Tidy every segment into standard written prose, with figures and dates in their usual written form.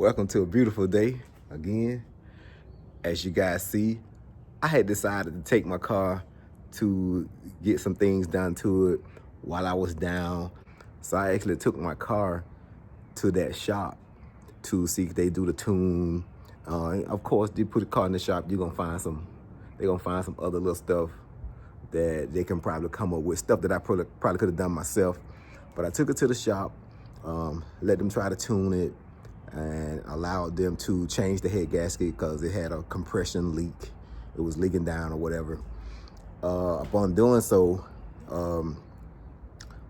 Welcome to a beautiful day again. As you guys see, I had decided to take my car to get some things done to it while I was down. So I actually took my car to that shop to see if they do the tune. Of course, you put a car in the shop, they're gonna find some other little stuff that they can probably come up with, stuff that I probably could have done myself. But I took it to the shop, let them try to tune it, and allowed them to change the head gasket because it had a compression leak. It was leaking down or whatever. Upon doing so,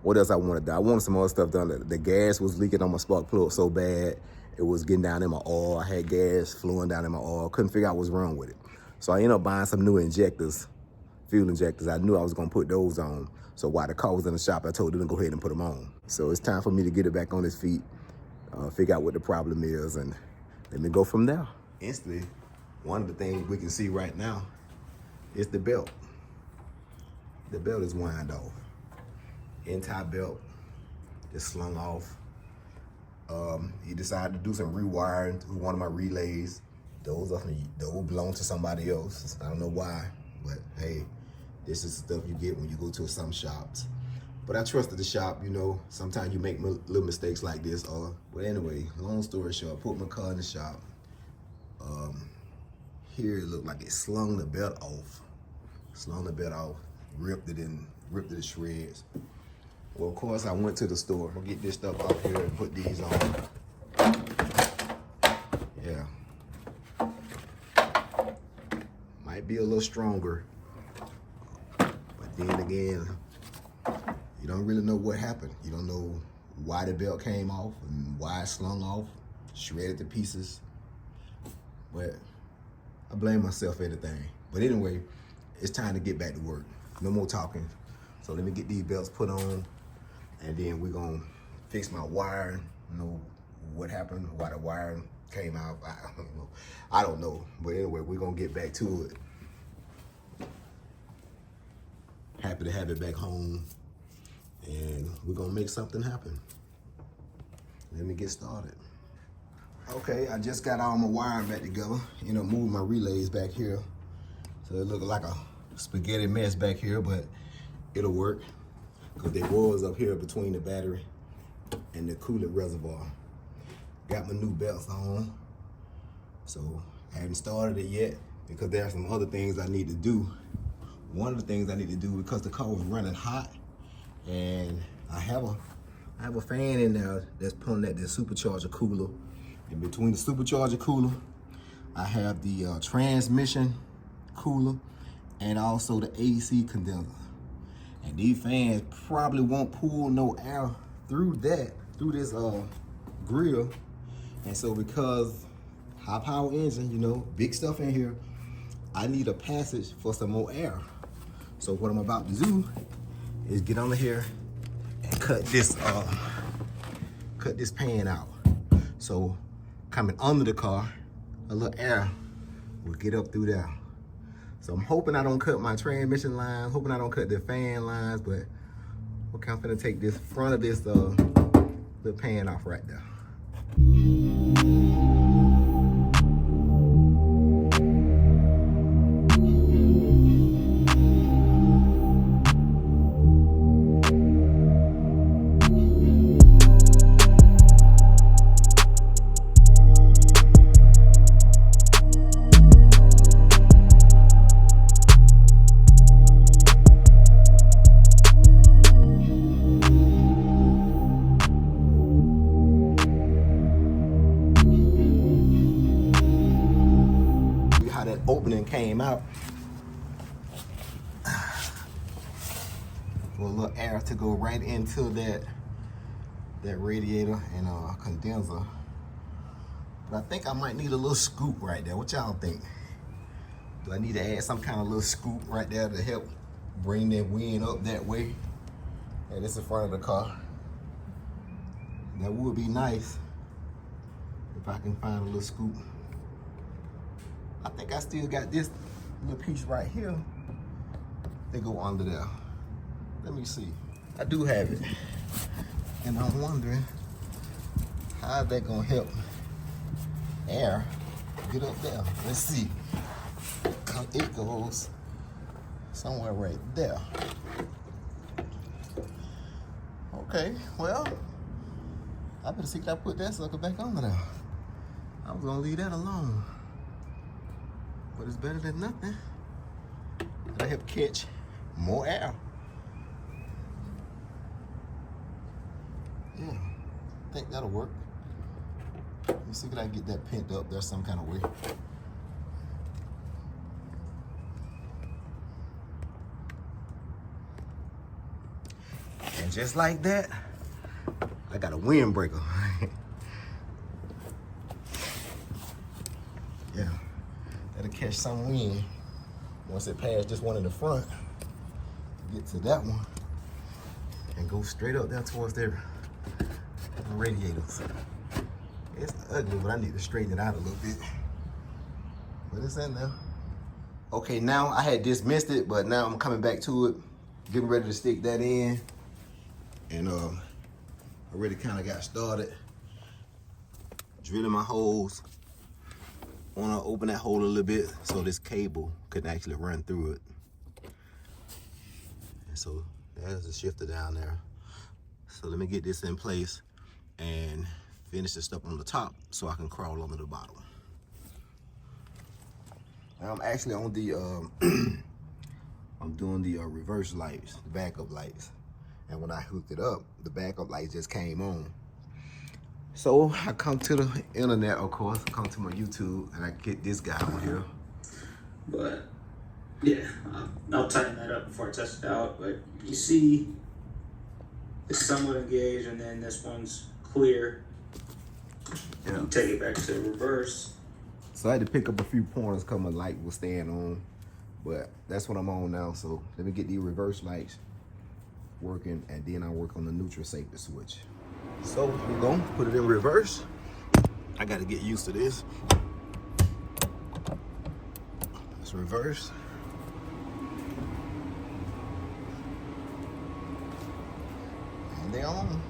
what else I wanted to do? I wanted some other stuff done. The gas was leaking on my spark plug so bad, it was getting down in my oil. I had gas flowing down in my oil. Couldn't figure out what's wrong with it. So I ended up buying some new injectors, fuel injectors. I knew I was gonna put those on. So while the car was in the shop, I told them to go ahead and put them on. So it's time for me to get it back on its feet, figure out what the problem is, and let me go from there. Instantly, one of the things we can see right now is the belt. The belt is wind off. Entire belt just slung off. He decided to do some rewiring to one of my relays. Those belong to somebody else. I don't know why, but hey, this is stuff you get when you go to some shops. But I trusted the shop, you know. Sometimes you make little mistakes like this. But anyway, long story short, I put my car in the shop. Here it looked like it slung the belt off. Ripped it to shreds. Well, of course, I went to the store. I'll get this stuff off here and put these on. Yeah. Might be a little stronger. But then again, you don't really know what happened. You don't know why the belt came off and why it slung off, shredded to pieces. But I blame myself for everything. But anyway, it's time to get back to work. No more talking. So let me get these belts put on, and then we're gonna fix my wiring. You know what happened, why the wiring came out. I don't know. But anyway, we're gonna get back to it. Happy to have it back home, and we're gonna make something happen. Let me get started. Okay, I just got all my wiring back together. You know, moving my relays back here. So it looked like a spaghetti mess back here, but it'll work because there was up here between the battery and the coolant reservoir. Got my new belts on. So I haven't started it yet because there are some other things I need to do. One of the things I need to do, because the car was running hot, and I have a fan in there that's pulling at the supercharger cooler. And between the supercharger cooler, I have the transmission cooler and also the AC condenser. And these fans probably won't pull no air through this grill. And so because high power engine, you know, big stuff in here, I need a passage for some more air. So what I'm about to do is get under here and cut this pan out. So coming under the car, a little air will get up through there. So I'm hoping I don't cut my transmission lines, hoping I don't cut the fan lines, but okay, I'm gonna take this front of this little pan off right there. Opening came out. For a little air to go right into that radiator and condenser. But I think I might need a little scoop right there. What y'all think? Do I need to add some kind of little scoop right there to help bring that wind up that way? And this is the front of the car. That would be nice if I can find a little scoop. I think I still got this little piece right here. They go under there. Let me see. I do have it. And I'm wondering how that gonna help air get up there. Let's see. It goes somewhere right there. Okay, well, I better see if I put that sucker back on there. I was gonna leave that alone, but it's better than nothing. That'll help catch more air. Yeah, I think that'll work. Let me see if I can get that pent up there some kind of way. And just like that, I got a windbreaker. Yeah, that'll catch some wind. Once it passes this one in the front, get to that one, and go straight up there towards their radiators. It's ugly, but I need to straighten it out a little bit. But it's in there. Okay, now I had dismissed it, but now I'm coming back to it, getting ready to stick that in. And I already kind of got started drilling my holes. I want to open that hole a little bit so this cable could actually run through it. And so there's a shifter down there. So let me get this in place and finish the stuff on the top so I can crawl under the bottom. Now I'm actually on the I'm doing the reverse lights, the backup lights. And when I hooked it up, the backup light just came on. So I come to the internet, of course, I come to my YouTube, and I get this guy on here. But yeah, I'll tighten that up before I test it out. But you see, it's somewhat engaged, and then this one's clear. Yeah. You take it back to reverse. So I had to pick up a few pointers because my light was staying on, but that's what I'm on now. So let me get these reverse lights working, and then I'll work on the neutral safety switch. So we're gonna put it in reverse. I gotta get used to this. It's reverse. And they're on.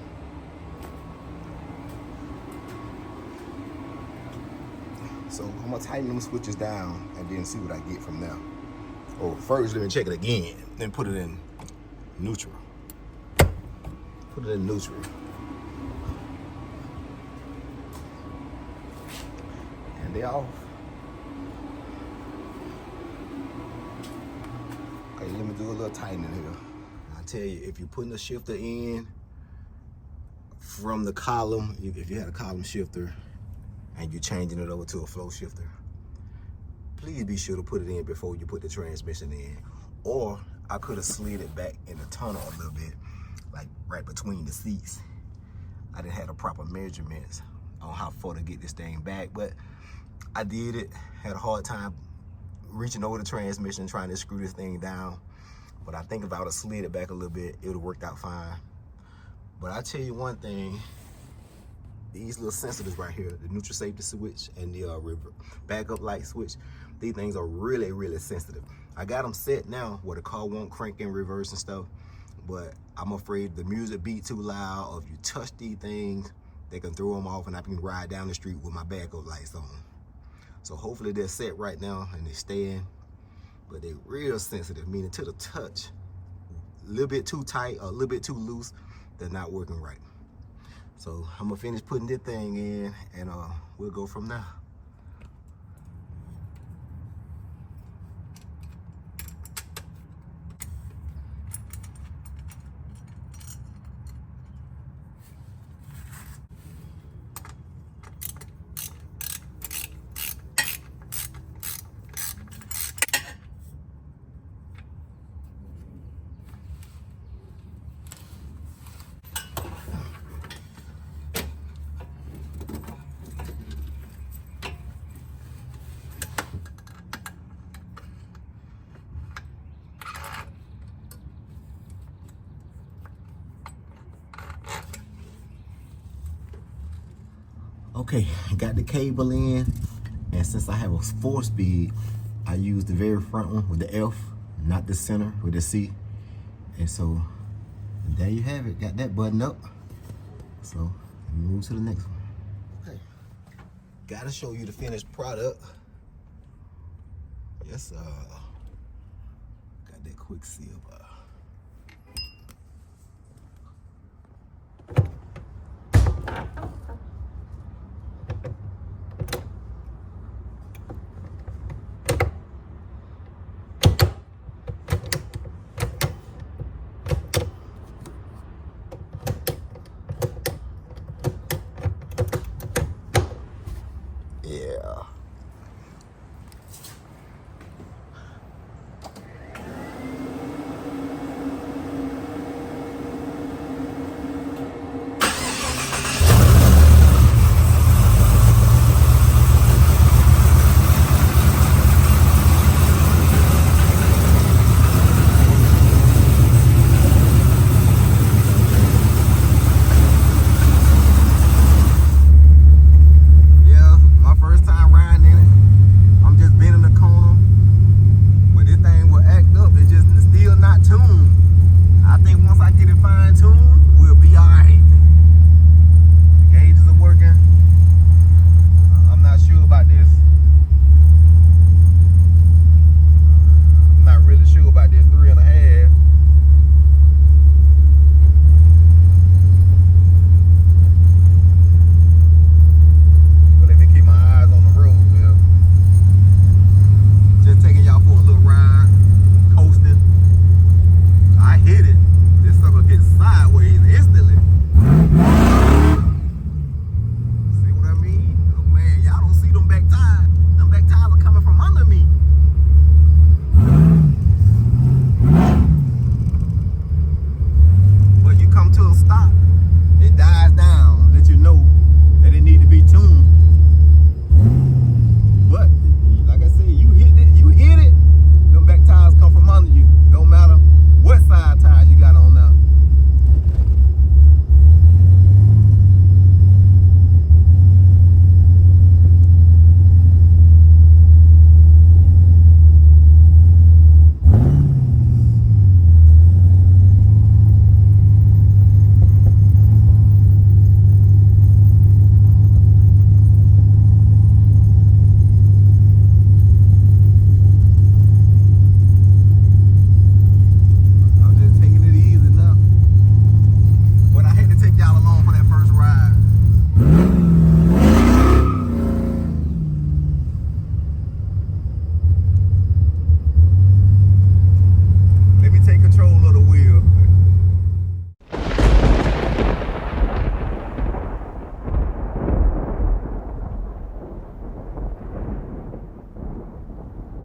So I'm gonna tighten them switches down and then see what I get from there. Oh, first let me check it again, then put it in neutral. Put it in neutral. And they're off. Okay, let me do a little tightening here. I tell you, if you're putting the shifter in from the column, if you had a column shifter and you're changing it over to a flow shifter, please be sure to put it in before you put the transmission in. Or I could have slid it back in the tunnel a little bit, like right between the seats. I didn't have the proper measurements on how far to get this thing back, but I did it. Had a hard time reaching over the transmission, trying to screw this thing down. But I think if I would have slid it back a little bit, it would have worked out fine. But I tell you one thing, these little sensors right here, the neutral safety switch and the backup light switch, these things are really, really sensitive. I got them set now where the car won't crank in reverse and stuff, but I'm afraid the music be too loud, or if you touch these things, they can throw them off and I can ride down the street with my backup lights on. So hopefully they're set right now and they're staying, but they're real sensitive, meaning to the touch. A little bit too tight or a little bit too loose, they're not working right. So I'm gonna finish putting this thing in and we'll go from there. Okay, got the cable in, and since I have a 4-speed, I use the very front one with the F, not the center with the C. And so there you have it, got that button up. So move to the next one. Okay, Gotta show you the finished product. Yes, got that quick seal, but